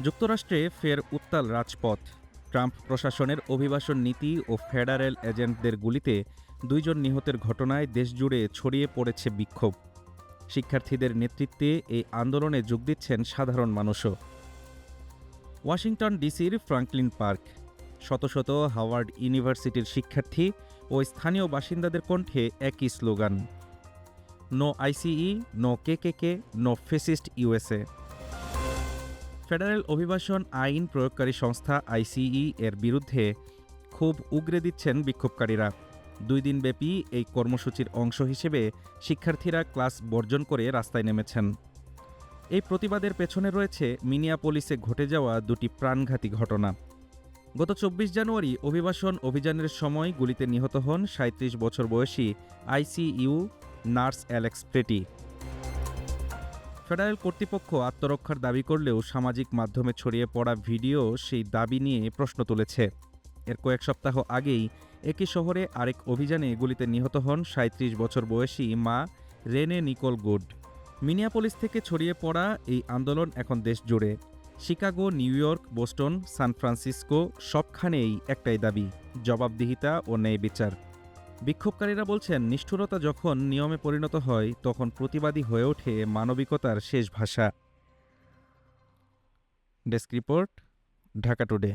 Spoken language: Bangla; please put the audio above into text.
যুক্তরাষ্ট্রে ফের উত্তাল রাজপথ। ট্রাম্প প্রশাসনের অভিবাসন নীতি ও ফেডারেল এজেন্টদের গুলিতে ২ জন নিহতের ঘটনায় দেশজুড়ে ছড়িয়ে পড়েছে বিক্ষোভ। শিক্ষার্থীদের নেতৃত্বে এই আন্দোলনে যোগ দিচ্ছেন সাধারণ মানুষও। ওয়াশিংটন ডিসির ফ্রাঙ্কলিন পার্ক। শত শত হাওয়ার্ড ইউনিভার্সিটির শিক্ষার্থী ও স্থানীয় বাসিন্দাদের কণ্ঠে একই slogan, no ICE, no KKK, no fascist USA. Federal অভিবাসন আইন প্রয়োগকারী সংস্থা আইসিই এর বিরুদ্ধে ক্ষোভ উগরে দিচ্ছেন বিক্ষোভকারীরা। ২ দিনব্যাপী এই কর্মসূচির অংশ হিসেবে শিক্ষার্থীরা ক্লাস বর্জন করে রাস্তায় নেমেছেন। এই প্রতিবাদের পেছনে রয়েছে মিনিয়াপোলিসে ঘটে যাওয়া ২টি প্রাণঘাতী ঘটনা। গত ২৪ জানুয়ারি অভিবাসন অভিযানের সময় গুলিতে নিহত হন ৩৭ বছর বয়সী ICU nurse Alex pretty. Federal কর্তৃপক্ষ আত্মরক্ষার দাবি করলেও সামাজিক মাধ্যমে ছড়িয়ে পড়া ভিডিও সেই দাবি নিয়ে প্রশ্ন তুলেছে। এর কয়েক সপ্তাহ আগেই একই শহরে আরেক অভিযানে গুলিতে নিহত হন ৩৭ বছর বয়সী মা রেনে নিকোল গুড। মিনিয়াপোলিস থেকে ছড়িয়ে পড়া এই আন্দোলন এখন দেশ জুড়ে। Chicago, New York, Boston, San Francisco সবখানেই একটাই দাবি, জবাবদিহিতা ও ন্যায় বিচার। বিক্ষোভকারীরা বলছেন, নিষ্ঠুরতা যখন নিয়মে পরিণত হয় তখন প্রতিবাদী হয়ে ওঠে মানবিকতার শেষ ভাষা। Desk report, Dhaka today.